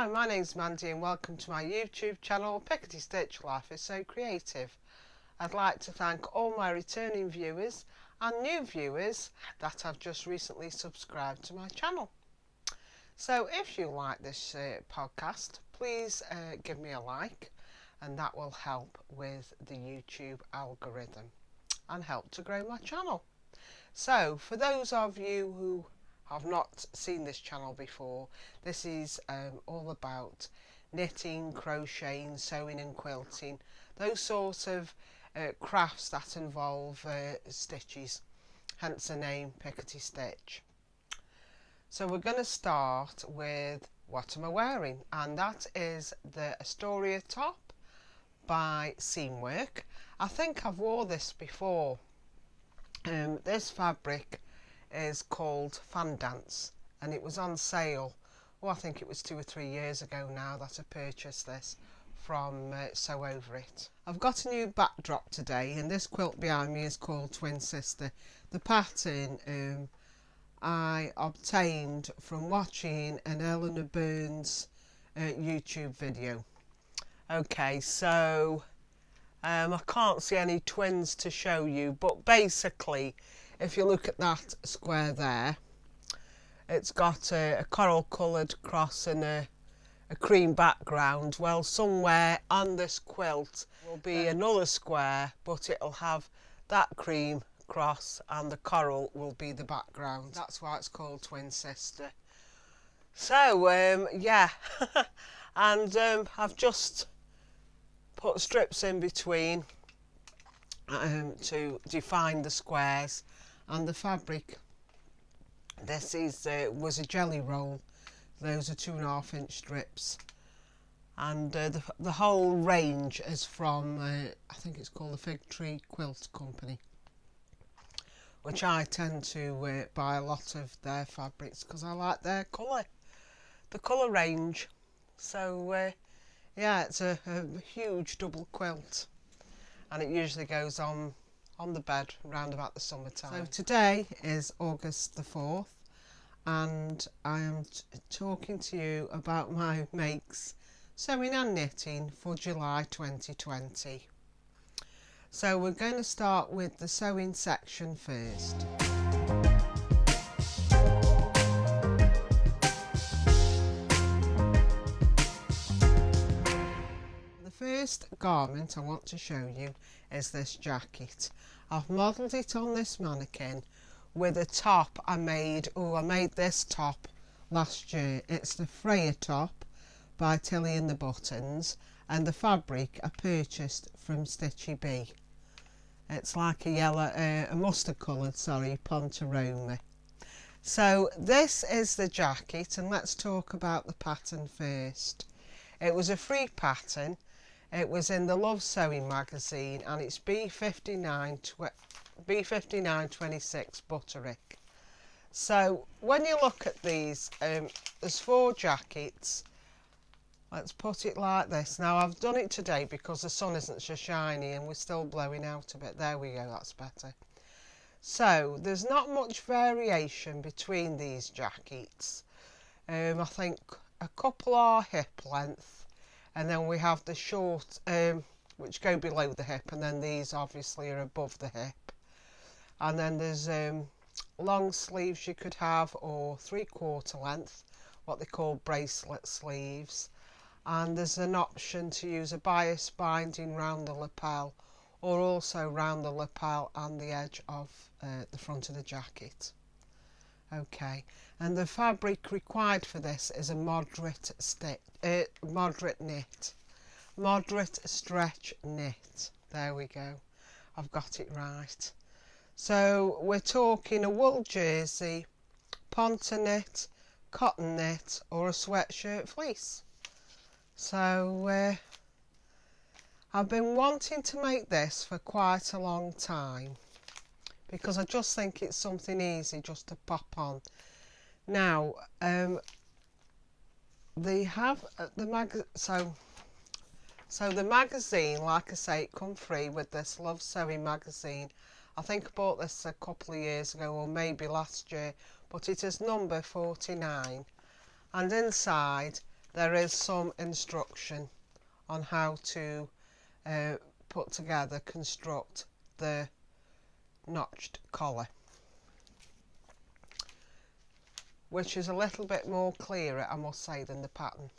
Hi, my name's Mandy and welcome to my YouTube channel, Pickety Stitch Life is So Creative. I'd like to thank all my returning viewers and new viewers that have just recently subscribed to my channel. So if you like this podcast, please give me a like, and that will help with the YouTube algorithm and help to grow my channel. So for those of you who have not seen this channel before, this is all about knitting, crocheting, sewing and quilting, those sorts of crafts that involve stitches, hence the name Pickety Stitch. So we're going to start with what am I wearing, and that is the Astoria top by Seamwork. I think I've wore this before. This fabric is called Fan Dance and it was on sale. I think it was 2 or 3 years ago now that I purchased this from Sew Over It. I've got a new backdrop today and this quilt behind me is called Twin Sister. The pattern I obtained from watching an Eleanor Burns YouTube video. Okay, so I can't see any twins to show you, but basically if you look at that square there, it's got a coral coloured cross and a cream background. Well, somewhere on this quilt will be another square, but it'll have that cream cross and the coral will be the background. That's why it's called Twin Sister. So yeah, and I've just put strips in between to define the squares, and the fabric, this is was a jelly roll. Those are 2.5 inch strips, and the whole range is from I think it's called the Fig Tree Quilt Company, which I tend to buy a lot of their fabrics because I like their colour, the colour range. So yeah, it's a huge double quilt and it usually goes on the bed round about the summertime. So today is August the 4th and I am talking to you about my makes, sewing and knitting for July 2020. So we're going to start with the sewing section first. The first garment I want to show you is this jacket. I've modelled it on this mannequin with a top I made. I made this top last year. It's the Freya top by Tilly and the Buttons, and the fabric I purchased from Stitchy Bee. It's like a yellow, a mustard coloured, sorry, Pontaroma. So this is the jacket, and let's talk about the pattern first. It was a free pattern. It was in the Love Sewing magazine and it's B5926 Butterick. So when you look at these, there's 4 jackets. Let's put it like this. Now I've done it today because the sun isn't so shiny and we're still blowing out a bit. There we go, that's better. So there's not much variation between these jackets. I think a couple are hip length, and then we have the short which go below the hip, and then these obviously are above the hip. And then there's long sleeves you could have, or 3/4 length, what they call bracelet sleeves. And there's an option to use a bias binding round the lapel, or also round the lapel and the edge of the front of the jacket. Okay, and the fabric required for this is a moderate stretch knit. There we go, I've got it right. So we're talking a wool jersey, ponte knit, cotton knit, or a sweatshirt fleece. So I've been wanting to make this for quite a long time because I just think it's something easy just to pop on. Now they have the so the magazine, like I say, it come free with this Love Sewing magazine. I think I bought this a couple of years ago or maybe last year, but it is number 49, and inside there is some instruction on how to put together, construct the notched collar, which is a little bit more clearer, I must say, than the pattern.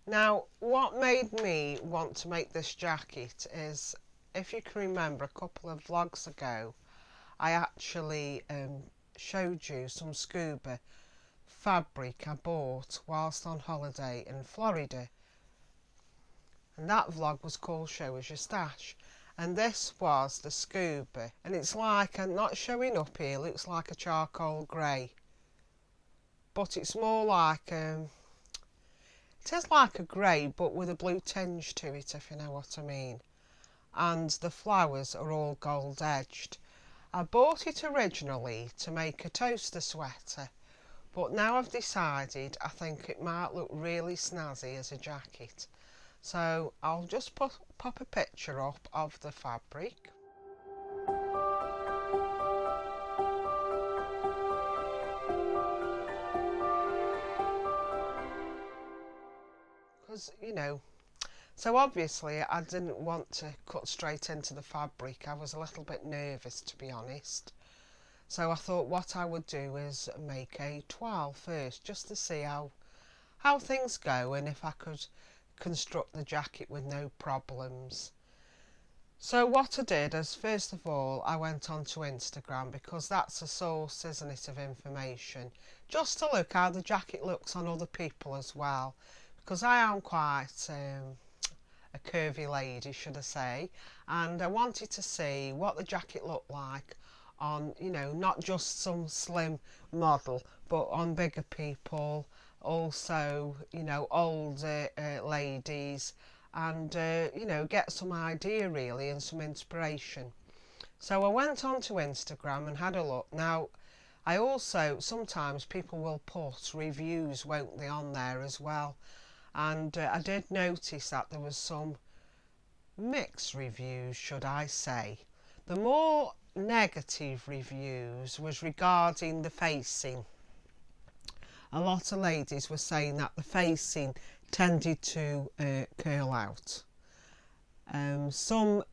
Now, what made me want to make this jacket is, if you can remember, a couple of vlogs ago, I actually showed you some scuba fabric I bought whilst on holiday in Florida. And that vlog was called Show Us Your Stash. And this was the scuba. And it's like, not showing up here, looks like a charcoal grey. But it's more like, it is like a grey, but with a blue tinge to it, if you know what I mean. And the flowers are all gold edged. I bought it originally to make a toaster sweater, but now I've decided I think it might look really snazzy as a jacket. So I'll just pop a picture up of the fabric. Because, you know, so obviously I didn't want to cut straight into the fabric. I was a little bit nervous, to be honest. So I thought what I would do is make a toile first, just to see how things go and if I could construct the jacket with no problems. So what I did is, first of all, I went onto Instagram, because that's a source, isn't it, of information, just to look how the jacket looks on other people as well, because I am quite a curvy lady, should I say, and I wanted to see what the jacket looked like on, you know, not just some slim model, but on bigger people, also, you know, older ladies, and you know, get some idea really and some inspiration. So I went onto Instagram and had a look. Now, I also, sometimes people will put reviews, won't they, on there as well, and I did notice that there was some mixed reviews, should I say. The more negative reviews was regarding the facing. A lot of ladies were saying that the facing tended to curl out. Some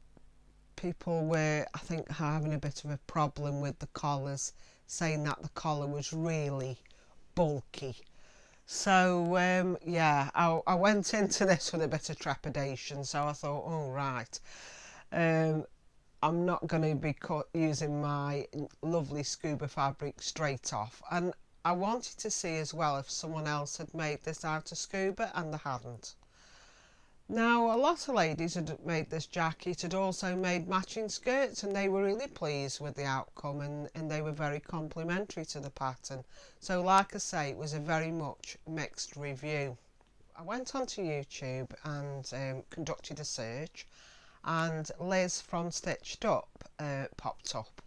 people were, I think, having a bit of a problem with the collars, saying that the collar was really bulky. So yeah, I went into this with a bit of trepidation, so I thought, oh right, I'm not going to be using my lovely scuba fabric straight off. And I wanted to see as well if someone else had made this out of scuba, and they hadn't. Now, a lot of ladies had made this jacket, had also made matching skirts, and they were really pleased with the outcome, and they were very complimentary to the pattern. So like I say, it was a very much mixed review. I went onto YouTube and conducted a search, and Liz from Stitched Up popped up.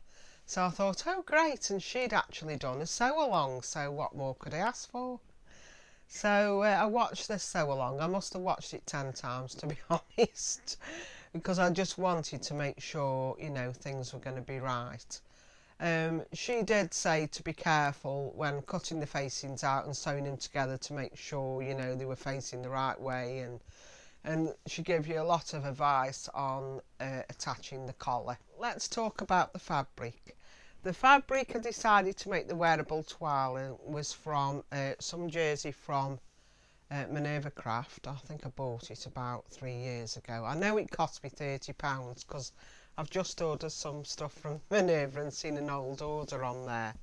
So I thought, oh great, and she'd actually done a sew along, so what more could I ask for? So I watched this sew along. I must have watched it 10 times, to be honest, because I just wanted to make sure, you know, things were going to be right. She did say to be careful when cutting the facings out and sewing them together to make sure, you know, they were facing the right way, and she gave you a lot of advice on attaching the collar. Let's talk about the fabric. The fabric I decided to make the wearable toile was from some jersey from Minerva Craft. I think I bought it about 3 years ago. I know it cost me £30 because I've just ordered some stuff from Minerva and seen an old order on there.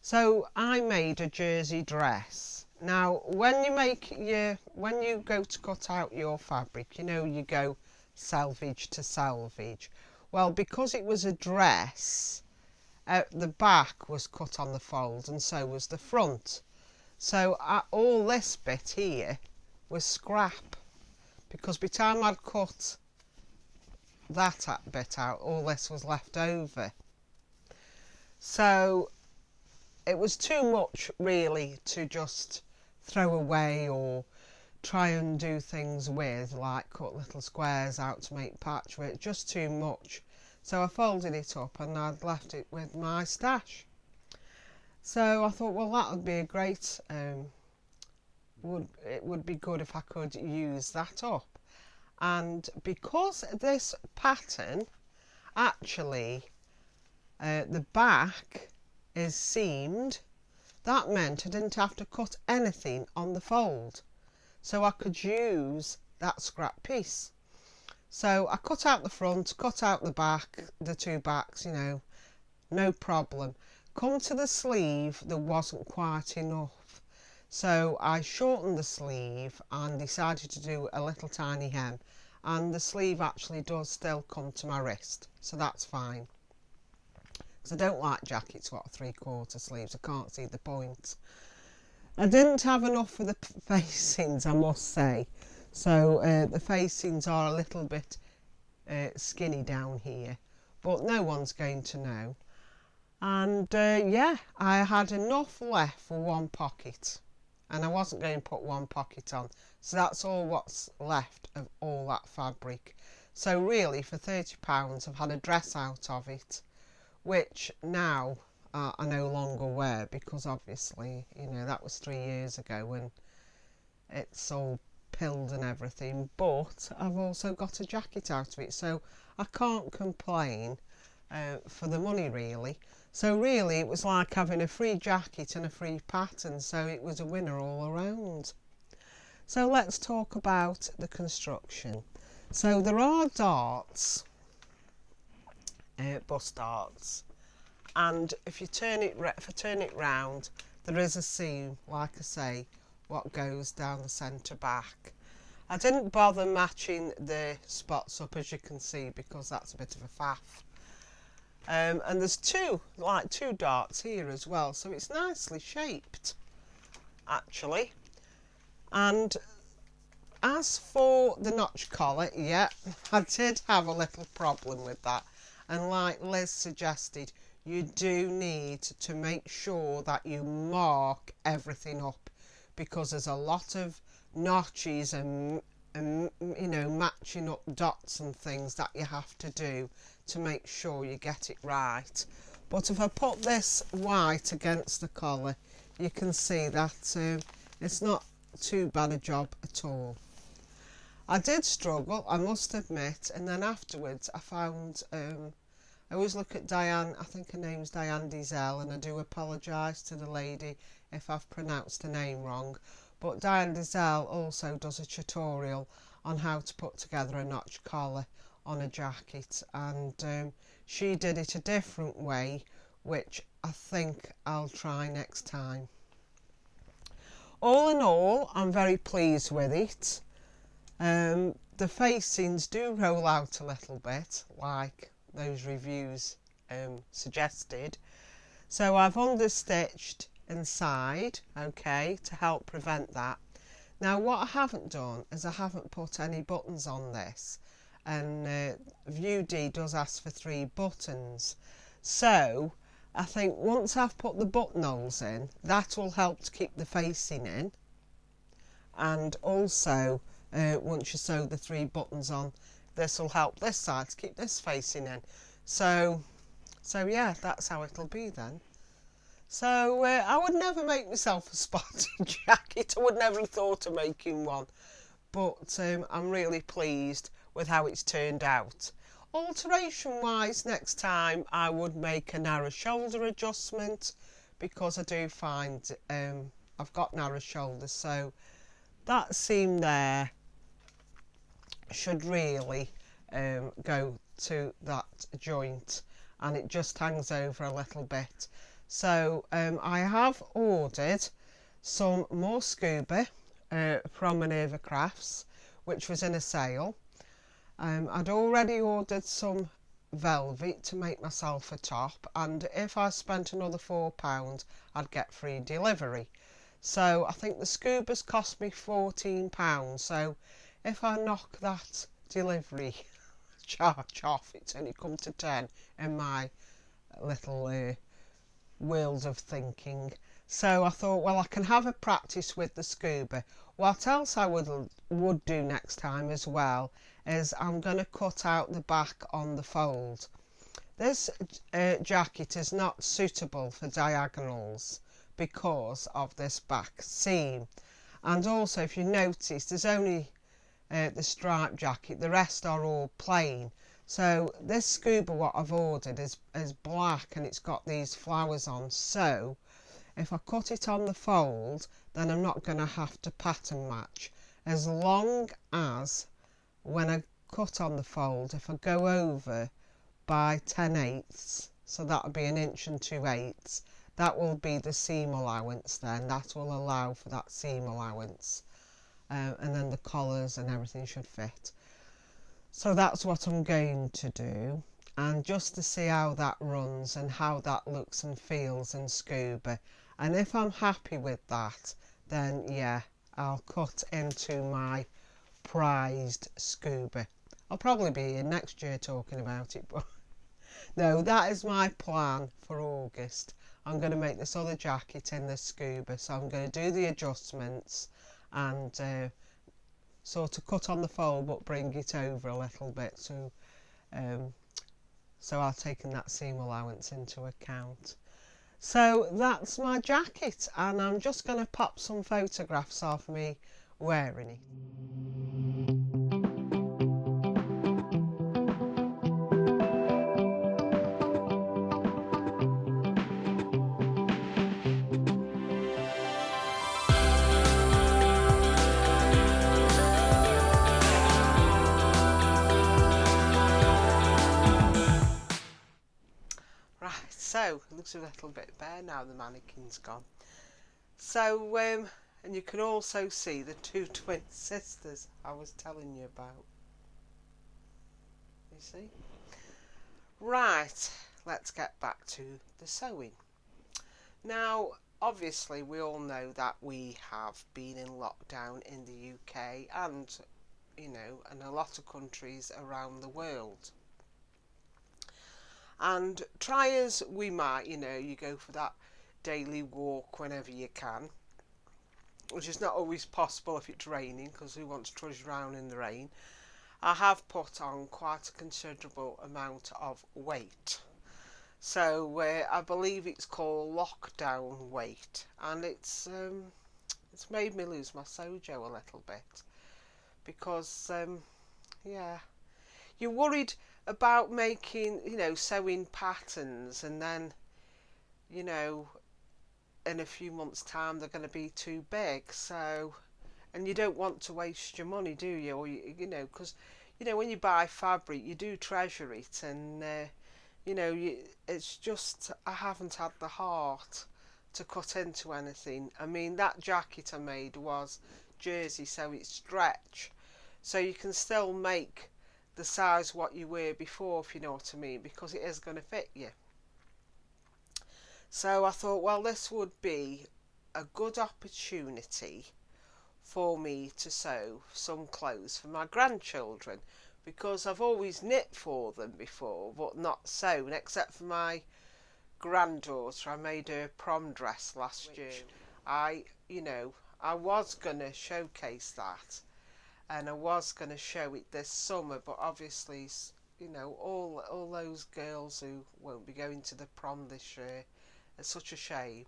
So I made a jersey dress. Now, when you go to cut out your fabric, you know, you go selvage to selvage. Well, because it was a dress, the back was cut on the fold, and so was the front. So all this bit here was scrap, because by the time I'd cut that bit out, all this was left over. So it was too much really to just throw away or try and do things with, like cut little squares out to make patchwork. Just too much. So I folded it up and I'd left it with my stash. So I thought, well, that would be a great it would be good if I could use that up. And because this pattern actually the back is seamed, that meant I didn't have to cut anything on the fold, so I could use that scrap piece. So I cut out the front, cut out the back, the two backs, you know, no problem. Come to the sleeve, there wasn't quite enough, so I shortened the sleeve and decided to do a little tiny hem, and the sleeve actually does still come to my wrist, so that's fine. Because I don't like jackets what are 3/4 sleeves, I can't see the point. I didn't have enough for the facings, I must say, so the facings are a little bit skinny down here, but no one's going to know. And yeah, I had enough left for one pocket, and I wasn't going to put one pocket on, so that's all what's left of all that fabric. So really for £30 I've had a dress out of it, which now I no longer wear, because obviously, you know, that was 3 years ago and it's all pilled and everything, but I've also got a jacket out of it, so I can't complain for the money really. So really it was like having a free jacket and a free pattern, so it was a winner all around. So let's talk about the construction. So there are darts, bust darts, and if you turn it round, there is a seam, like I say, what goes down the centre back. I didn't bother matching the spots up, as you can see, because that's a bit of a faff. And there's two darts here as well, so it's nicely shaped actually. And as for the notch collar, yeah, I did have a little problem with that, and like Liz suggested, you do need to make sure that you mark everything up, because there's a lot of notches and you know, matching up dots and things that you have to do to make sure you get it right. But if I put this white against the collar, you can see that it's not too bad a job at all. I did struggle, I must admit, and then afterwards I found I always look at Diane, I think her name's Diane Diesel, and I do apologise to the lady if I've pronounced her name wrong, but Diane Diesel also does a tutorial on how to put together a notch collar on a jacket, and she did it a different way, which I think I'll try next time. All in all, I'm very pleased with it. The facings do roll out a little bit, like those reviews suggested, so I've understitched inside, okay, to help prevent that. Now what I haven't done is I haven't put any buttons on this, and View D does ask for 3 buttons, so I think once I've put the buttonholes in, that will help to keep the facing in, and also once you sew the 3 buttons on, this will help this side to keep this facing in. So yeah, that's how it'll be then. So I would never make myself a spotted jacket. I would never have thought of making one, but I'm really pleased with how it's turned out. Alteration wise, next time I would make a narrow shoulder adjustment, because I do find I've got narrow shoulders, so that seam there should really go to that joint, and it just hangs over a little bit. So I have ordered some more scuba from Minerva Crafts, which was in a sale. I'd already ordered some velvet to make myself a top, and if I spent another £4 I'd get free delivery. So I think the scuba's cost me £14, so if I knock that delivery charge off, it's only come to 10 in my little world of thinking. So I thought, well, I can have a practice with the scuba. What else I would do next time as well is I'm going to cut out the back on the fold. This jacket is not suitable for diagonals because of this back seam, And also, if you notice, there's only the striped jacket, the rest are all plain. So this scuba what I've ordered is black, and it's got these flowers on, so if I cut it on the fold, then I'm not going to have to pattern match, as long as when I cut on the fold, if I go over by 10/8, so that would be 1.2 inches, that will be the seam allowance then, that will allow for that seam allowance, and then the collars and everything should fit. So that's what I'm going to do, and just to see how that runs and how that looks and feels in scuba, and if I'm happy with that, then yeah, I'll cut into my prized scuba. I'll probably be here next year talking about it, but no, that is my plan for August. I'm going to make this other jacket in the scuba, so I'm going to do the adjustments and sort of cut on the fold but bring it over a little bit, so I've taken that seam allowance into account. So that's my jacket, and I'm just going to pop some photographs of me wearing it. So it looks a little bit bare now the mannequin's gone. So and you can also see the two twin sisters I was telling you about. You see? Right, let's get back to the sewing. Now obviously we all know that we have been in lockdown in the UK and in a lot of countries around the world. And try as we might, you go for that daily walk whenever you can, which is not always possible if it's raining, because who wants to trudge around in the rain. I have put on quite a considerable amount of weight. So I believe it's called lockdown weight, and it's made me lose my sojo a little bit, because yeah, you're worried about making, sewing patterns, and then, in a few months' time they're going to be too big. So, and you don't want to waste your money, do you? Or because when you buy fabric, you do treasure it, and it's just I haven't had the heart to cut into anything. I mean, that jacket I made was jersey, so it's stretch, so you can still make the size what you were before, if you know what I mean, because it is going to fit you. So I thought, well, this would be a good opportunity for me to sew some clothes for my grandchildren, because I've always knit for them before but not sewn, except for my granddaughter. I made her prom dress last year. I was going to showcase that, and I was going to show it this summer, but obviously, all those girls who won't be going to the prom this year, it's such a shame.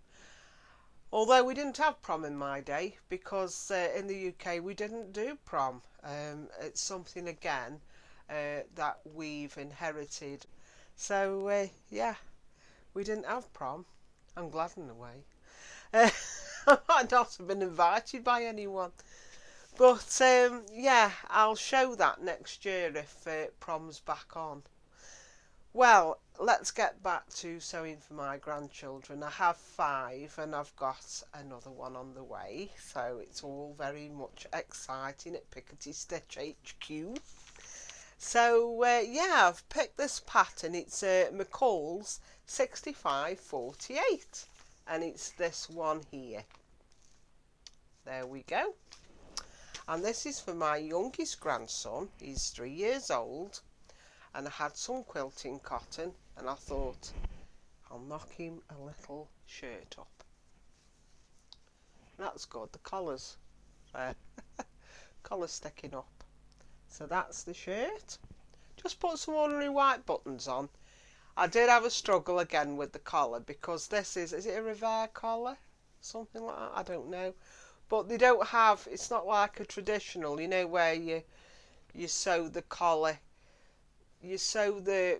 Although we didn't have prom in my day, because in the UK we didn't do prom. It's something again that we've inherited. So yeah, we didn't have prom. I'm glad in a way. I might not have been invited by anyone. But yeah, I'll show that next year if prom's back on. Well, let's get back to sewing for my grandchildren. I have 5 and I've got another one on the way, so it's all very much exciting at Pickety Stitch HQ. So yeah, I've picked this pattern. It's McCalls M6548, and it's this one here. There we go. And this is for my youngest grandson. He's 3 years old, and I had some quilting cotton, and I thought I'll knock him a little shirt up. That's good, the collar's collar's sticking up. So that's the shirt. Just put some ordinary white buttons on. I did have a struggle again with the collar, because this is it a Revere collar? Something like that, I don't know. but they don't have, it's not like a traditional, you know, where you sew the collar, you sew the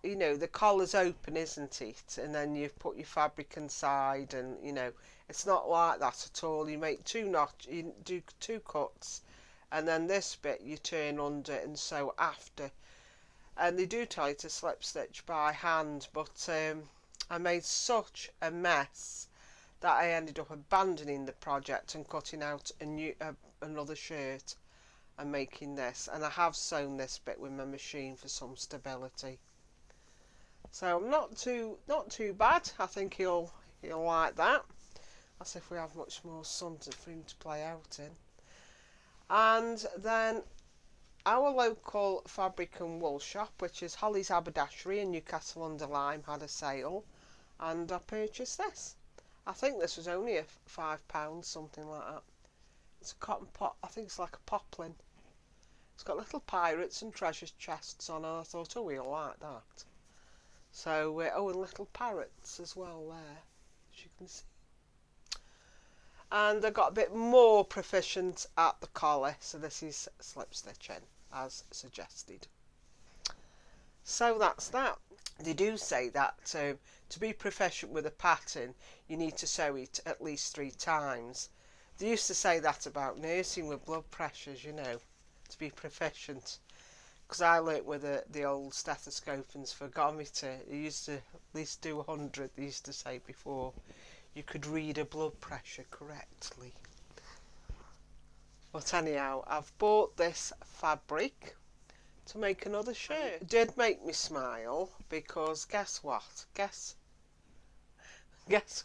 you know, the collar's open, isn't it, and then you put your fabric inside, and you know, it's not like that at all. You make two notch, you do two cuts, and then this bit you turn under and sew after. And they do tell you to slip stitch by hand, but I made such a mess that I ended up abandoning the project and cutting out another shirt and making this. And I have sewn this bit with my machine for some stability. So not too bad. I think he'll like that. That's if we have much more sun for him to play out in. And then our local fabric and wool shop, which is Holly's Haberdashery in Newcastle under Lyme, had a sale, and I purchased this. I think this was only £5, something like that. It's a cotton pot. I think it's like a poplin. It's got little pirates and treasure chests on, and I thought, oh, we'll like that. So, oh, and little parrots as well there, as you can see. And I got a bit more proficient at the collar, so this is slip stitching as suggested. So that's that. They do say that to be proficient with a pattern, you need to sew it at least 3 times. They used to say that about nursing with blood pressures, you know, to be proficient. Because I learnt with the old stethoscope and sphygmometer, you used to at least do 100, they used to say, before you could read a blood pressure correctly. But anyhow, I've bought this fabric to make another shirt. It did make me smile, because guess what? Guess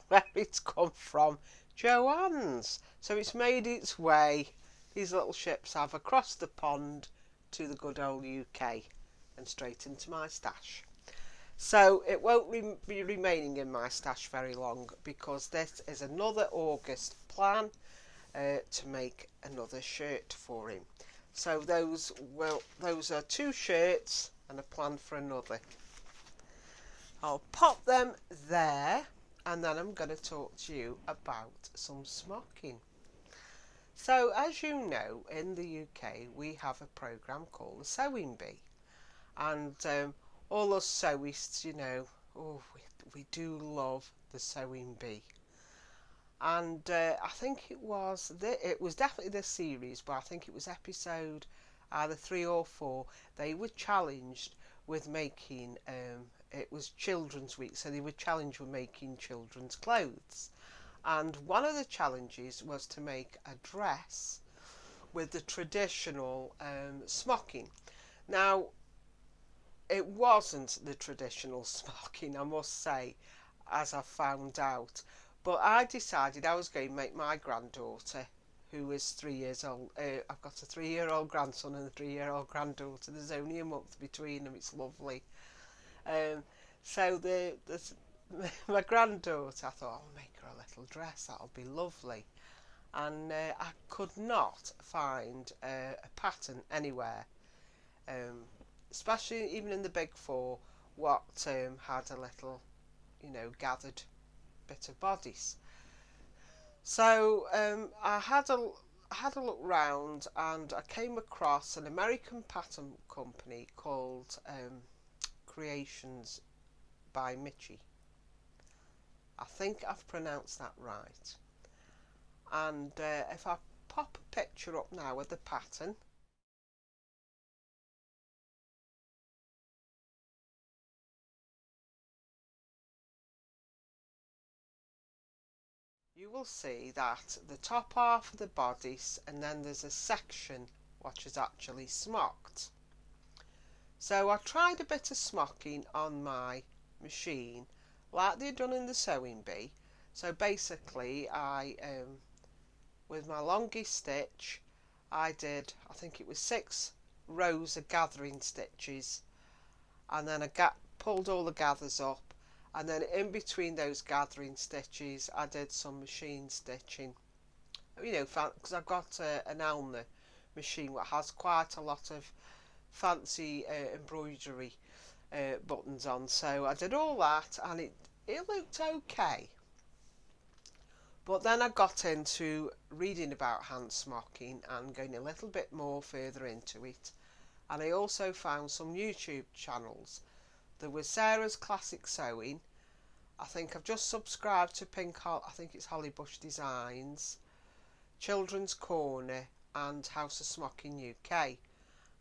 where it's come from? Joann's. So it's made its way, these little ships have, across the pond to the good old UK and straight into my stash. So it won't be remaining in my stash very long, because this is another August plan to make another shirt for him. So those are 2 shirts and a plan for another. I'll pop them there, and then I'm going to talk to you about some smocking. So as you know, in the UK we have a programme called the Sewing Bee, and all us sewists, you know, oh, we do love the Sewing Bee. And I think it was definitely this series, but I think it was episode either 3 or 4. They were challenged with making, it was Children's Week, so they were challenged with making children's clothes. And one of the challenges was to make a dress with the traditional smocking. Now, it wasn't the traditional smocking, I must say, as I found out. But I decided I was going to make my granddaughter, who is 3 years old, I've got a 3-year-old grandson and a 3-year-old granddaughter. There's only a month between them, it's lovely. So my granddaughter, I thought, I'll make her a little dress, that'll be lovely. And I could not find a pattern anywhere, especially even in the big 4, what had a little, you know, gathered bit of bodice. So I had a look round, and I came across an American pattern company called Creations by Mitchie. I think I've pronounced that right. And if I pop a picture up now of the pattern, you will see that the top half of the bodice, and then there's a section which is actually smocked. So I tried a bit of smocking on my machine, like they'd done in the Sewing Bee. So basically, I with my longest stitch, I think it was 6 rows of gathering stitches, and then I pulled all the gathers up. And then in between those gathering stitches, I did some machine stitching. You know, because I've got an Elna machine that has quite a lot of fancy embroidery buttons on. So I did all that, and it looked okay. But then I got into reading about hand smocking and going a little bit more further into it, and I also found some YouTube channels. There was Sarah's Classic Sewing. I think I've just subscribed to I think it's Hollybush Designs, Children's Corner and House of Smocking UK.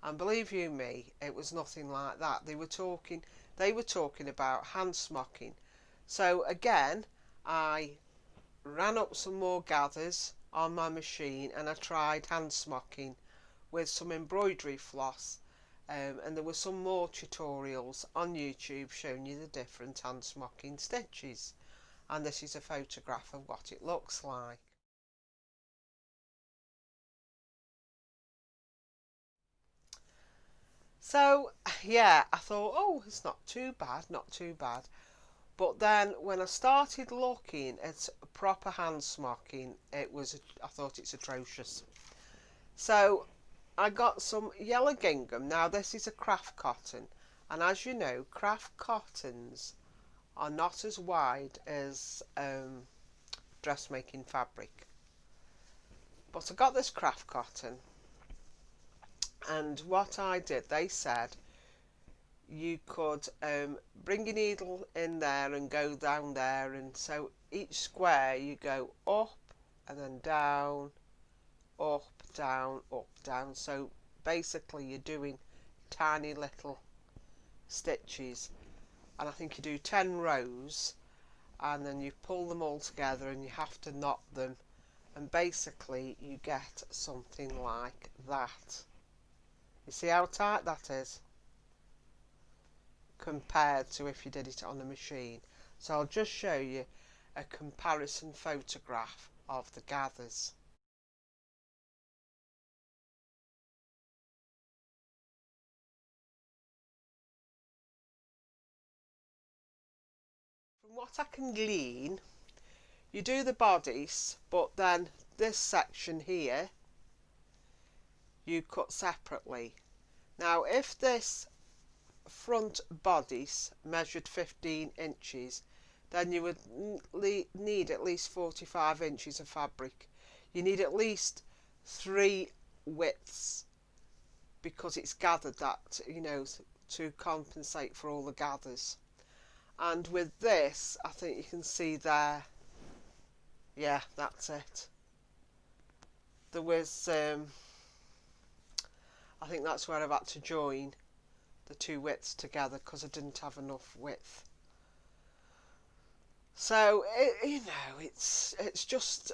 And believe you me, it was nothing like that. They were talking about hand smocking. So again, I ran up some more gathers on my machine and I tried hand smocking with some embroidery floss, and there were some more tutorials on YouTube showing you the different hand smocking stitches, and this is a photograph of what it looks like. So yeah, I thought, oh, it's not too bad, not too bad. But then when I started looking at proper hand smocking, I thought it's atrocious. So I got some yellow gingham. Now this is a craft cotton, and as you know, craft cottons are not as wide as dressmaking fabric. But I got this craft cotton, and what I did, they said you could bring your needle in there and go down there, and so each square you go up and then down, up, down, up, down. So basically you're doing tiny little stitches, and I think you do 10 rows, and then you pull them all together and you have to knot them, and basically you get something like that. You see how tight that is compared to if you did it on a machine. So I'll just show you a comparison photograph of the gathers. From what I can glean, you do the bodice, but then this section here you cut separately. Now if this front bodice measured 15 inches, then you would need at least 45 inches of fabric. You need at least 3 widths, because it's gathered that, you know, to compensate for all the gathers. And with this, I think you can see there, yeah, that's it. There was I think that's where I've had to join the 2 widths together because I didn't have enough width. So you know, it's just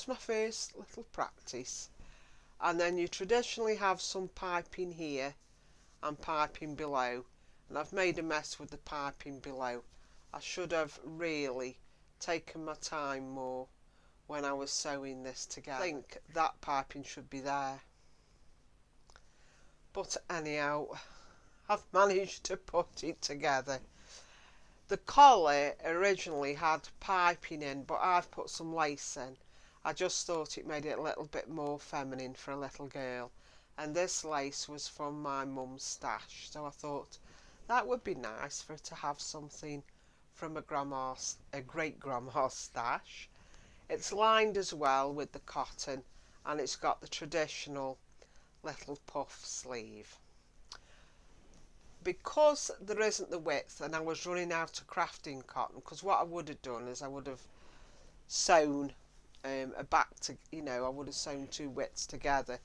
my first little practice. And then you traditionally have some piping here and piping below, and I've made a mess with the piping below. I should have really taken my time more when I was sewing this together. I think that piping should be there, but anyhow, I've managed to put it together. The collar originally had piping in, but I've put some lace in. I just thought it made it a little bit more feminine for a little girl, and this lace was from my mum's stash, so I thought that would be nice for her to have something from a great grandma's stash. It's lined as well with the cotton, and it's got the traditional little puff sleeve. Because there isn't the width and I was running out of crafting cotton, because what I would have done is I would have sewn a back to, you know, I would have sewn 2 widths together.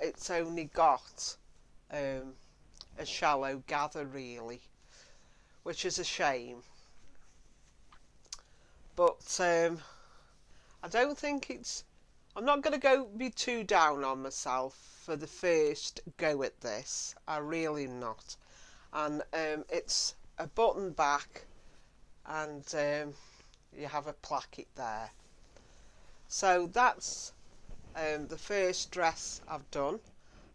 It's only got a shallow gather really, which is a shame. But I don't think I'm not going to be too down on myself for the first go at this. I really am not. And it's a button back, and you have a placket there. So that's the first dress I've done,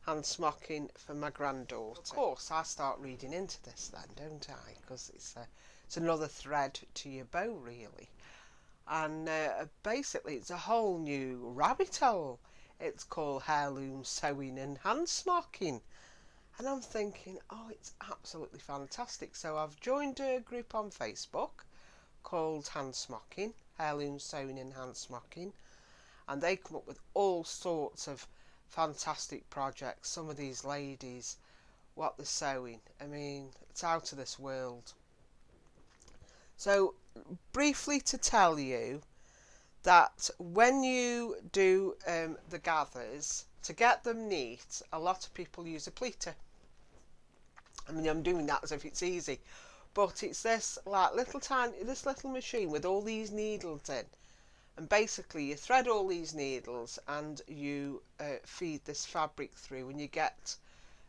hand smocking for my granddaughter. Of course, I start reading into this then, don't I? Because it's another thread to your bow, really. And basically it's a whole new rabbit hole. It's called Heirloom Sewing and Hand Smocking, and I'm thinking, oh, it's absolutely fantastic. So I've joined a group on Facebook called Hand Smocking, Heirloom Sewing and Hand Smocking, and they come up with all sorts of fantastic projects. Some of these ladies, what they're sewing, I mean, it's out of this world. So briefly to tell you that when you do the gathers, to get them neat, a lot of people use a pleater. I mean, I'm doing that as if it's easy, but it's this like this little machine with all these needles in, and basically you thread all these needles and you feed this fabric through, and you get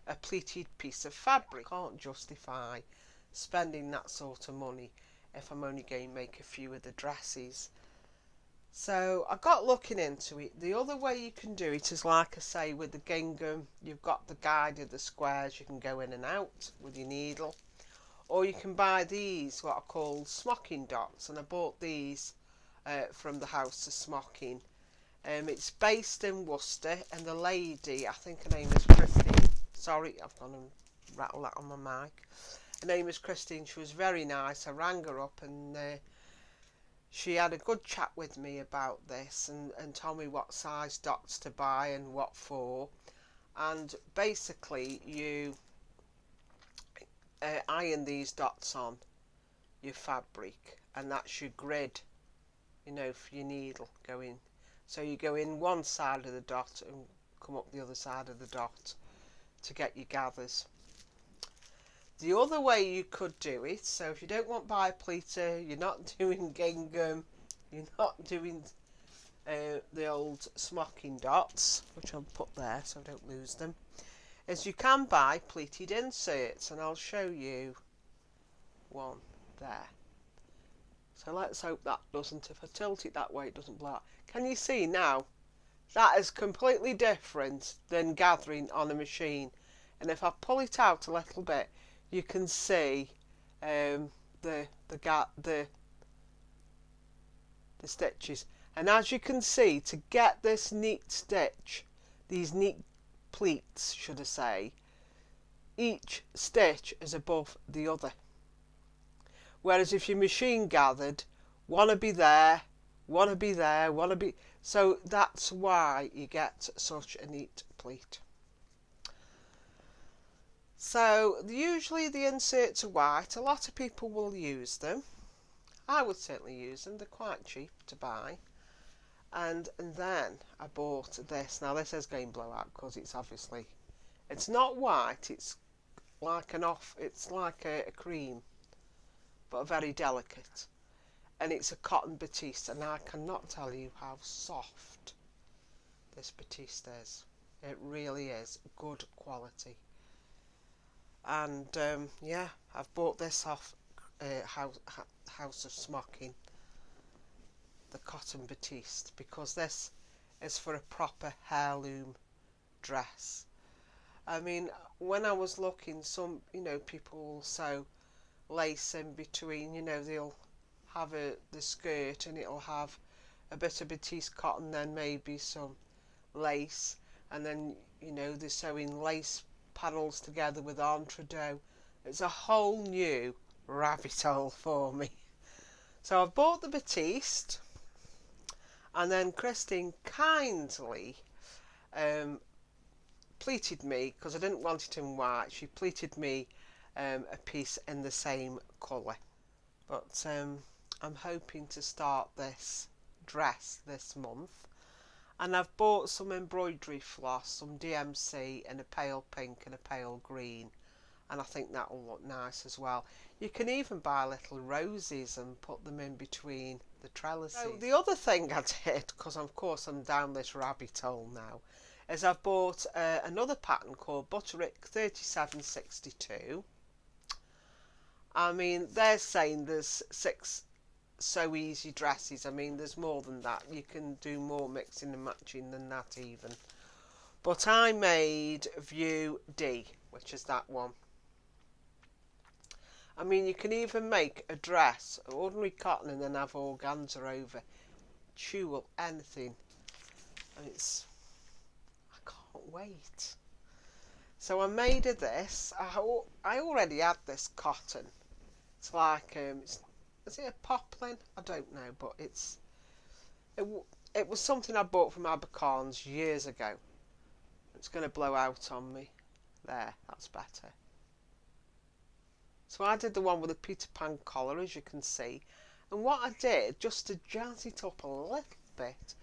a pleated piece of fabric. I can't justify spending that sort of money if I'm only going to make a few of the dresses. So I got looking into it. The other way you can do it is, like I say, with the gingham, you've got the guide of the squares, you can go in and out with your needle, or you can buy these, what are called smocking dots, and I bought these from the House of Smocking. It's based in Worcester, and the lady, I think her name is Christine. Sorry, I've gone and rattled that on my mic. Her name is Christine. She was very nice. I rang her up, and she had a good chat with me about this, and told me what size dots to buy and what for. And basically you iron these dots on your fabric, and that's your grid, you know, for your needle going. So you go in one side of the dot and come up the other side of the dot to get your gathers. The other way you could do it, so if you don't want by pleater, you're not doing gingham, you're not doing the old smocking dots, which I'll put there so I don't lose them, is you can buy pleated inserts, and I'll show you one there. So let's hope that doesn't, if I tilt it that way, it doesn't blow out. Can you see now? That is completely different than gathering on a machine. And if I pull it out a little bit, you can see the stitches. And as you can see, to get this neat stitch, these neat pleats, should I say, each stitch is above the other. Whereas if you machine gathered, one to be there, one to be there, one to be... So that's why you get such a neat pleat. So usually the inserts are white. A lot of people will use them. I would certainly use them. They're quite cheap to buy. And then I bought this. Now this is going to blow out because it's obviously... It's not white. It's like it's like a cream, but very delicate. And it's a cotton batiste, and I cannot tell you how soft this batiste is. It really is good quality. And yeah, I've bought this off House of Smocking, the cotton batiste, because this is for a proper heirloom dress. I mean, when I was looking, some, you know, people will sew lace in between, you know, they'll have the skirt and it'll have a bit of batiste cotton, then maybe some lace, and then, you know, they're sewing lace panels together with entredeux. It's a whole new rabbit hole for me. So I've bought the batiste, and then Christine kindly pleated me, because I didn't want it in white, she pleated me a piece in the same colour. But I'm hoping to start this dress this month, and I've bought some embroidery floss, some DMC in a pale pink and a pale green, and I think that will look nice as well. You can even buy little roses and put them in between the trellises. So the other thing I did, because of course I'm down this rabbit hole now, is I've bought another pattern called Butterick 3762. I mean, they're saying there's 6 sew easy dresses. I mean, there's more than that. You can do more mixing and matching than that even. But I made View D, which is that one. I mean, you can even make a dress, ordinary cotton, and then have organza over. Tulle, anything. And it's... I can't wait. So I made her this. I already had this cotton. It's like, is it a poplin? I don't know, but it's It was something I bought from Abercorns years ago. It's going to blow out on me. There, that's better. So I did the one with a Peter Pan collar, as you can see. And what I did, just to jazz it up a little bit,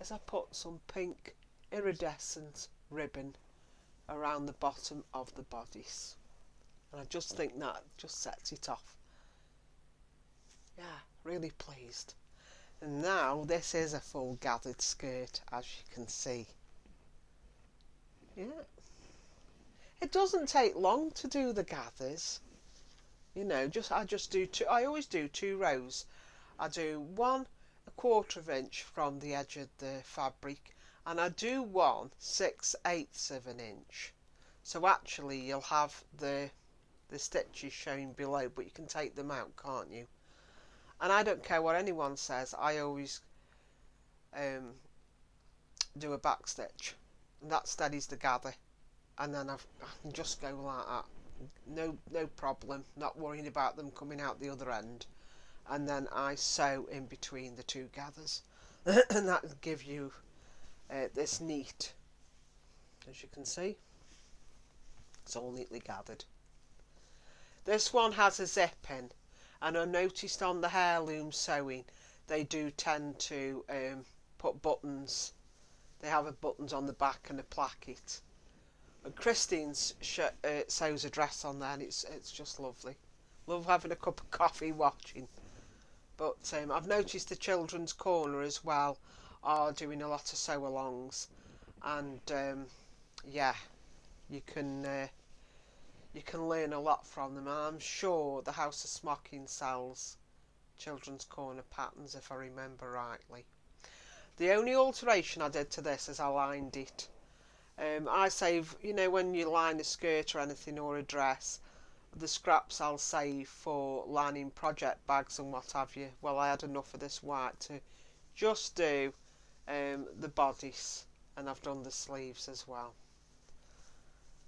is I put some pink iridescent ribbon around the bottom of the bodice. And I just think that just sets it off. Yeah, really pleased. And now this is a full gathered skirt, as you can see. Yeah. It doesn't take long to do the gathers. You know, I just do two. I always do 2 rows. I do 1/4 inch from the edge of the fabric, and I do 1 6/8 of an inch. So actually you'll have the stitches shown below, but you can take them out, can't you? And I don't care what anyone says, I always do a back stitch, and that steadies the gather, and then I can just go like that, no problem, not worrying about them coming out the other end. And then I sew in between the 2 gathers and that will give you this neat, as you can see, it's all neatly gathered. This one has a zip in, and I noticed on the Heirloom sewing they do tend to put buttons. They have buttons on the back and a placket. And Christine sews a dress on there, and it's just lovely. Love having a cup of coffee watching. But I've noticed the children's corner as well are doing a lot of sew-alongs, and yeah, you can learn a lot from them. And I'm sure the House of Smocking sells children's corner patterns, if I remember rightly. The only alteration I did to this is I lined it. I save, you know, when you line a skirt or anything or a dress, the scraps I'll save for lining project bags and what have you. Well, I had enough of this white to just do the bodice, and I've done the sleeves as well.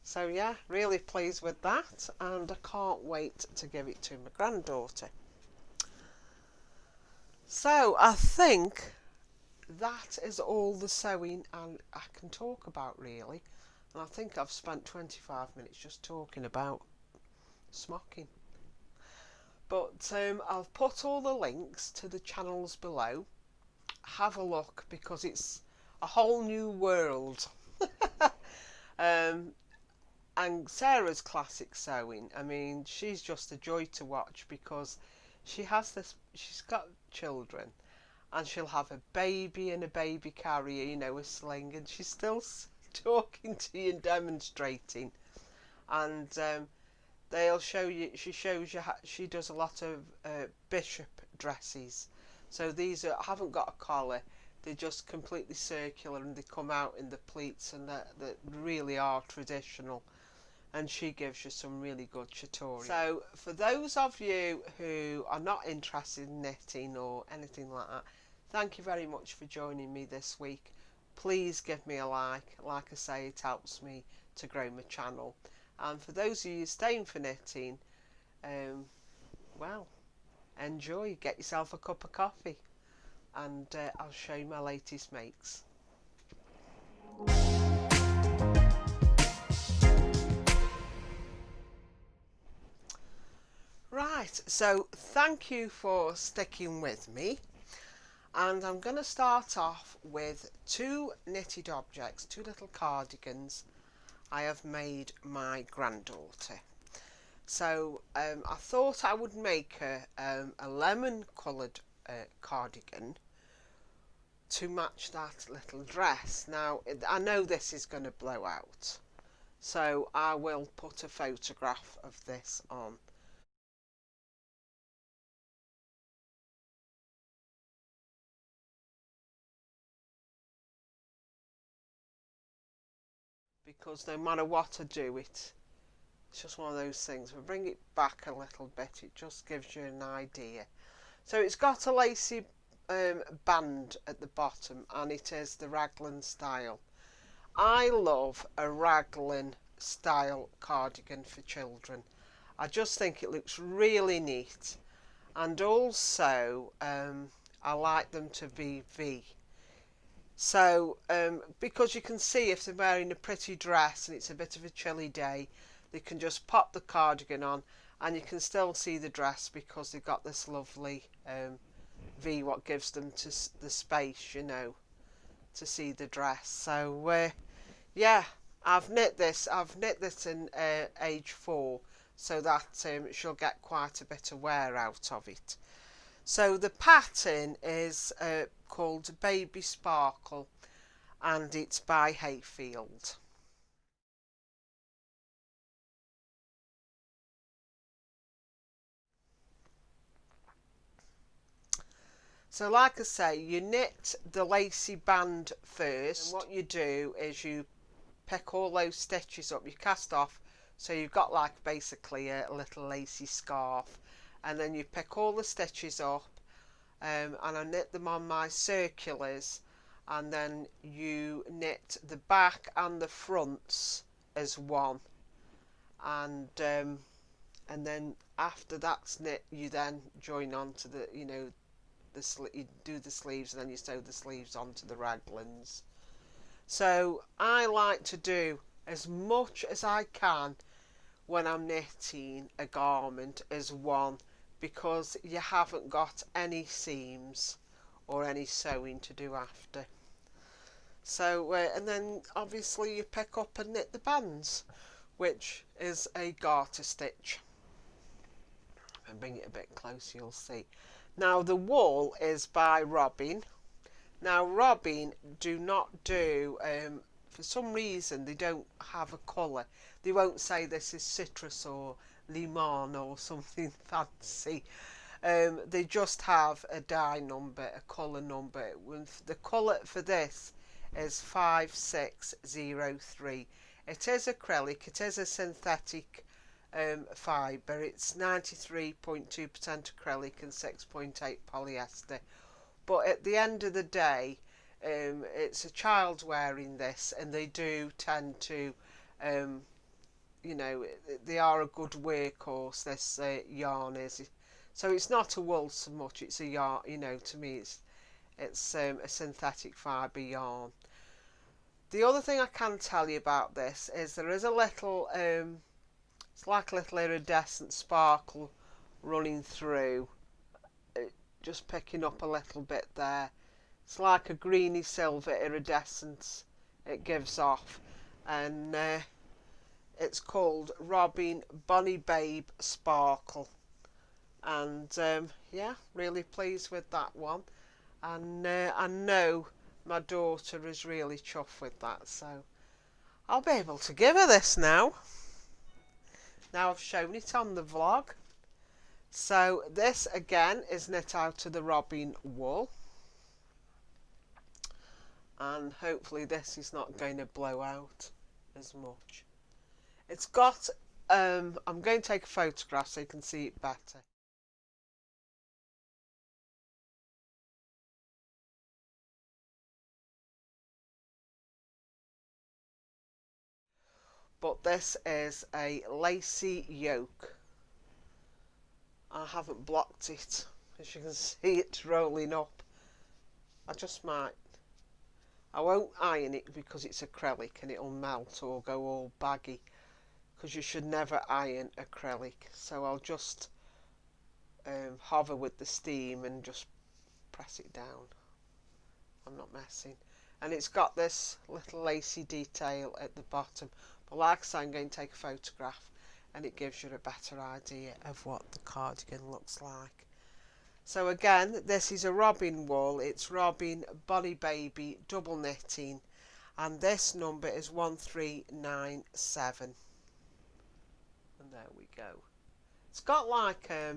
So yeah, really pleased with that, and I can't wait to give it to my granddaughter. So I think that is all the sewing I can talk about, really. And I think I've spent 25 minutes just talking about smocking. But I'll put all the links to the channels below. Have a look, because it's a whole new world. And Sarah's classic sewing, I mean, she's just a joy to watch, because she's got children, and she'll have a baby and a baby carrier, you know, a sling, and she's still talking to you and demonstrating. And they'll show you, she shows you how she does a lot of bishop dresses. So these haven't got a collar, they're just completely circular, and they come out in the pleats, and that really are traditional. And she gives you some really good tutorials. So for those of you who are not interested in knitting or anything like that, thank you very much for joining me this week. Please give me a like. Like I say, it helps me to grow my channel. And for those of you staying for knitting, well, enjoy. Get yourself a cup of coffee, and I'll show you my latest makes. Right, so thank you for sticking with me, and I'm going to start off with 2 knitted objects, 2 little cardigans I have made my granddaughter. So I thought I would make a lemon coloured cardigan to match that little dress. Now I know this is going to blow out, so I will put a photograph of this on. Because no matter what I do, it's just one of those things. We bring it back a little bit, it just gives you an idea. So it's got a lacy band at the bottom, and it is the raglan style. I love a raglan style cardigan for children. I just think it looks really neat, and also I like them to be V. So because you can see if they're wearing a pretty dress and it's a bit of a chilly day, they can just pop the cardigan on and you can still see the dress because they've got this lovely V, what gives them to the space, you know, to see the dress. So yeah, I've knit this in age 4 so that she'll get quite a bit of wear out of it. So the pattern is called Baby Sparkle and it's by Hayfield. So like I say, you knit the lacy band first. And what you do is you pick all those stitches up, you cast off, so you've got like basically a little lacy scarf, and then you pick all the stitches up and I knit them on my circulars, and then you knit the back and the fronts as one, and then after that's knit you then join on to the, you know, you do the sleeves and then you sew the sleeves onto the raglans. So I like to do as much as I can when I'm knitting a garment as one, because you haven't got any seams or any sewing to do after. So and then obviously you pick up and knit the bands, which is a garter stitch. And bring it a bit closer, you'll see. Now the wool is by Robin. Now Robin do not do, for some reason they don't have a colour. They won't say this is citrus or limon or something fancy. They just have a dye number, a colour number. The colour for this is 5603. It is acrylic, it is a synthetic fibre. It's 93.2% acrylic and 6.8 polyester. But at the end of the day, it's a child wearing this, and they do tend to, you know, they are a good workhorse, this yarn is. So it's not a wool so much, it's a yarn, you know, to me it's a synthetic fibre yarn. The other thing I can tell you about this is there is a little, it's like a little iridescent sparkle running through, just picking up a little bit there. It's like a greeny silver iridescence it gives off, and it's called Robin Bonny Babe Sparkle, and yeah, really pleased with that one, and I know my daughter is really chuffed with that, so I'll be able to give her this now I've shown it on the vlog. So this again is knit out of the Robin wool, and hopefully this is not going to blow out as much. It's got, I'm going to take a photograph so you can see it better. But this is a lacy yoke. I haven't blocked it, as you can see it's rolling up. I just might, I won't iron it because it's acrylic and it'll melt or go all baggy, because you should never iron acrylic. So I'll just hover with the steam and just press it down. I'm not messing. And it's got this little lacy detail at the bottom, but like I say, I'm going to take a photograph and it gives you a better idea of what the cardigan looks like. So again, this is a Robin wool. It's Robin Bonny Baby double knitting, and this number is 1397. And there we go. It's got like a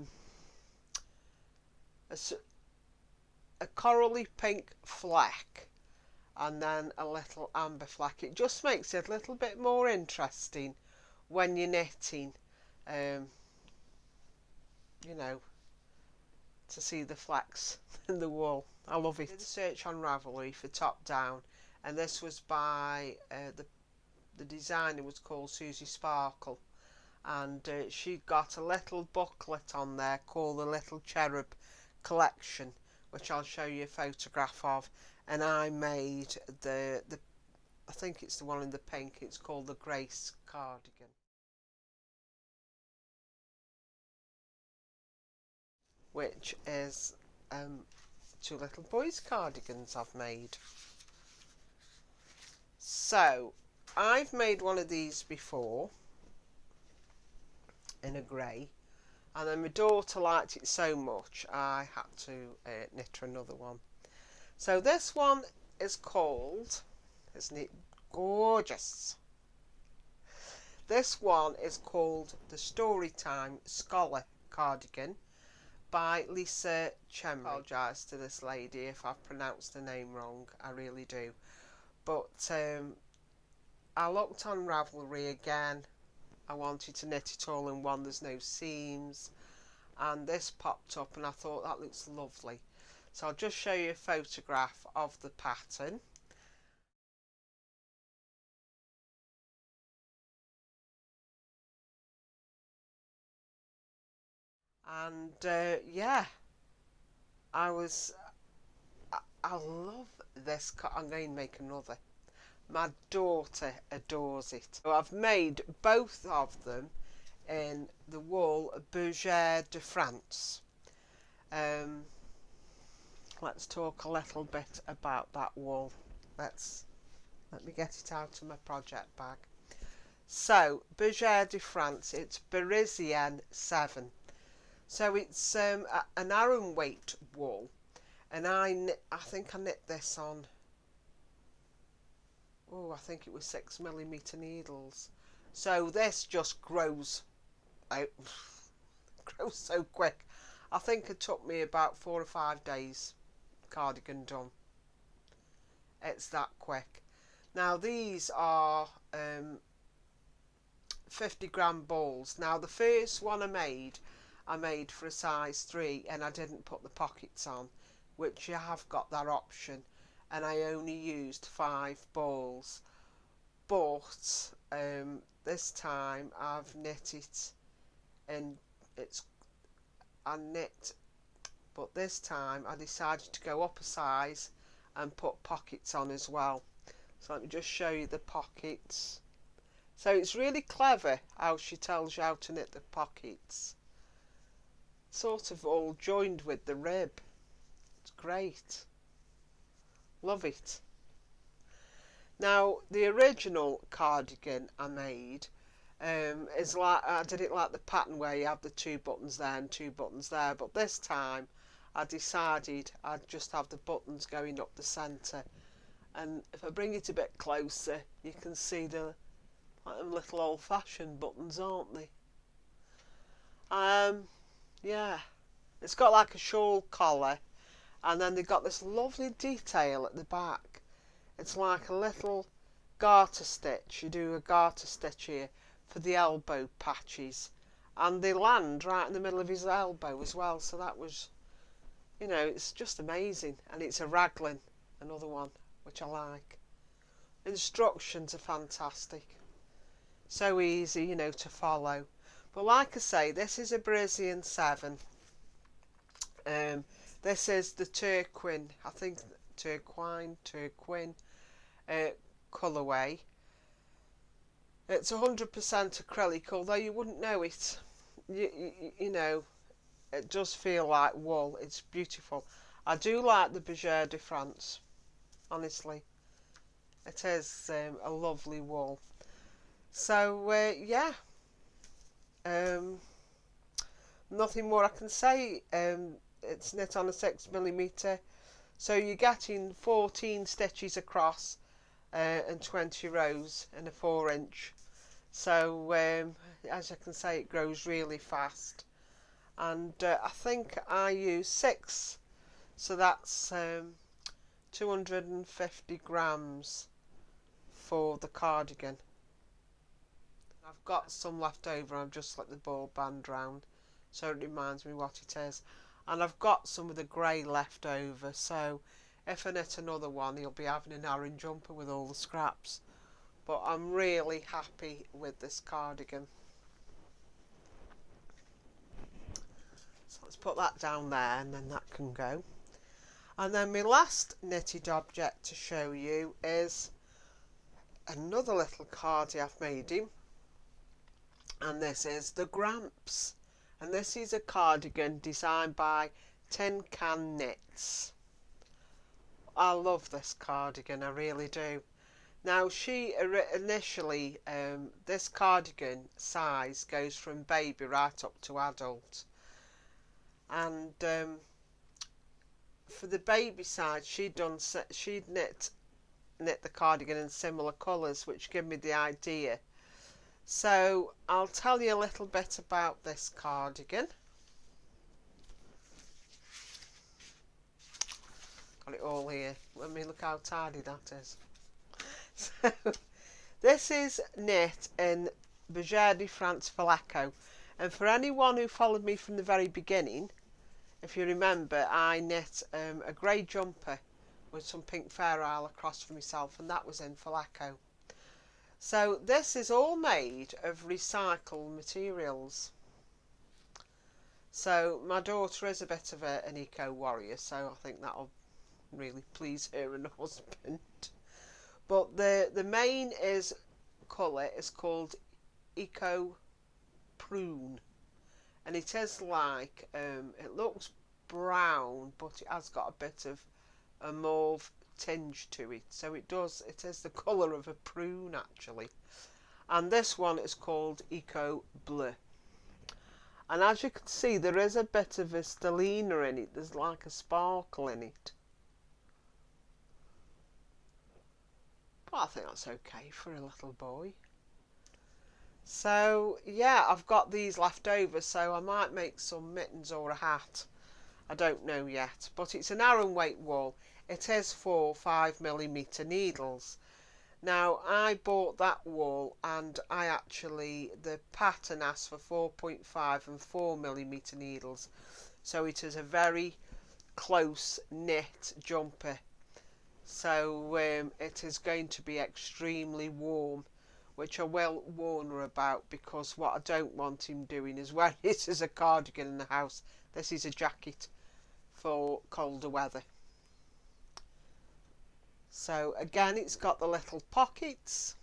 corally pink fleck and then a little amber fleck. It just makes it a little bit more interesting when you're knitting, you know, to see the flecks in the wool. I love it. I did a search on Ravelry for top down, and this was by the designer was called Suzie Sparkles, and she got a little booklet on there called the Little Cherub Collection, which I'll show you a photograph of, and I made the I think it's the one in the pink. It's called the Grace cardigan. Which is two little boys' cardigans I've made. So I've made one of these before in a grey, and then my daughter liked it so much I had to knit her another one. So this one is called, isn't it gorgeous? This one is called the Storytime Scholar cardigan by Lisa Chemery. I apologise to this lady if I've pronounced the name wrong, I really do. But I looked on Ravelry again. I wanted to knit it all in one, there's no seams, and this popped up and I thought that looks lovely. So I'll just show you a photograph of the pattern. And yeah, I love this. I'm going to make another. My daughter adores it. So I've made both of them in the wool Bergere de France. Let's talk a little bit about that wool. Let me get it out of my project bag. So Bergere de France, it's Barisienne 7. So it's an Aran weight wool, and I think I knit this on, I think it was 6mm needles. So this just grows out, grows so quick. I think it took me about 4 or 5 days, cardigan done. It's that quick. Now these are 50g balls. Now the first one I made for a size 3, and I didn't put the pockets on, which you have got that option, and I only used 5 balls. But this time I've knit it, and but this time I decided to go up a size and put pockets on as well. So let me just show you the pockets. So it's really clever how she tells you how to knit the pockets. Sort of all joined with the rib. It's great. Love it. Now the original cardigan I made is like, I did it like the pattern where you have the 2 buttons there and 2 buttons there, but this time I decided I'd just have the buttons going up the centre, and if I bring it a bit closer you can see the like them little old-fashioned buttons, aren't they? Yeah, it's got like a shawl collar, and then they've got this lovely detail at the back. It's like a little garter stitch. You do a garter stitch here for the elbow patches, and they land right in the middle of his elbow as well. So that was, you know, it's just amazing. And it's a raglan, another one, which I like. Instructions are fantastic. So easy, you know, to follow. But like I say, this is a Barisienne 7. This is the Turquin, I think Turquin colourway. It's 100% acrylic, although you wouldn't know it. You know, it does feel like wool. It's beautiful. I do like the Bergere de France, honestly. It is a lovely wool. So yeah, nothing more I can say. It's knit on a 6mm, so you're getting 14 stitches across and 20 rows in a 4-inch. So as I can say, it grows really fast, and I think I use 6, so that's 250 grams for the cardigan. I've got some left over. I've just let the ball band round so it reminds me what it is, and I've got some of the grey left over, so if I knit another one he'll be having an Aran jumper with all the scraps. But I'm really happy with this cardigan. So let's put that down there, and then that can go. And then my last knitted object to show you is another little cardie I've made him, and this is the Gramps, and this is a cardigan designed by Tincan Knits. I love this cardigan, I really do. Now she initially, this cardigan size goes from baby right up to adult, and for the baby side she'd knit the cardigan in similar colours, which give me the idea. So I'll tell you a little bit about this cardigan. Got it all here. Let me look how tidy that is. So this is knit in Bergere de France Fileco, and for anyone who followed me from the very beginning, if you remember, I knit a grey jumper with some pink fair isle across for myself, and that was in Fileco. So this is all made of recycled materials. So my daughter is a bit of an eco warrior, so I think that'll really please her and husband. But the main colour is called Ecobleu, and it is like, it looks brown, but it has got a bit of a mauve tinge to it, so it is the colour of a prune actually. And this one is called Ecobleu, and as you can see there is a bit of a stellina in it, there's like a sparkle in it, but I think that's okay for a little boy. So yeah, I've got these left over, so I might make some mittens or a hat. I don't know yet, but it's an Aran weight wool. It is for 5mm needles. Now I bought that wool, and the pattern asks for 4.5 and 4mm needles, so it is a very close knit jumper. So it is going to be extremely warm, which I will warn her about, because what I don't want him doing is wearing it as a cardigan in the house. This is a jacket for colder weather. So again, it's got the little pockets,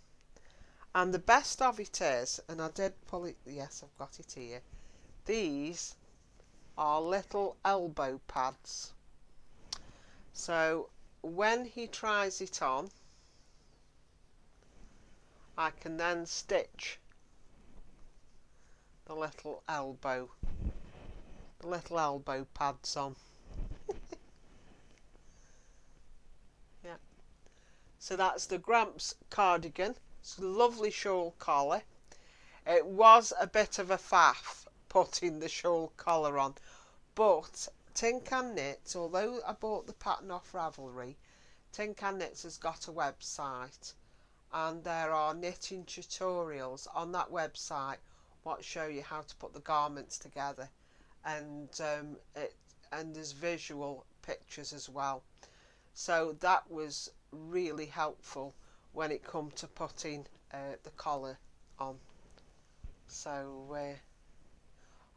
and the best of it is, and I did pull it, yes, I've got it here, these are little elbow pads. So when he tries it on, I can then stitch the little elbow pads on. Yeah. So that's the Gramps cardigan. It's a lovely shawl collar. It was a bit of a faff putting the shawl collar on, but Tincan Knits, although I bought the pattern off Ravelry, Tincan Knits has got a website, and there are knitting tutorials on that website what show you how to put the garments together, and there's visual pictures as well. So that was really helpful when it come to putting the collar on. So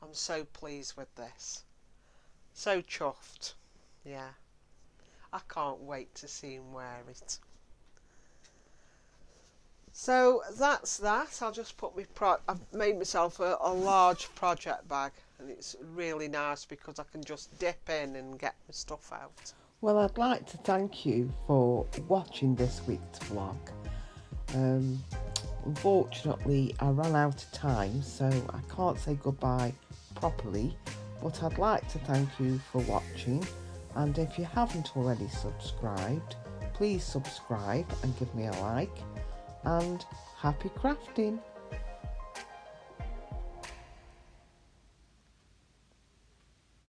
I'm so pleased with this. So chuffed. Yeah. I can't wait to see him wear it. So that's that. I'll just put I've made myself a large project bag, and it's really nice because I can just dip in and get my stuff out. Well, I'd like to thank you for watching this week's vlog. Unfortunately, I ran out of time, so I can't say goodbye properly, but I'd like to thank you for watching, and if you haven't already subscribed, please subscribe and give me a like, and happy crafting!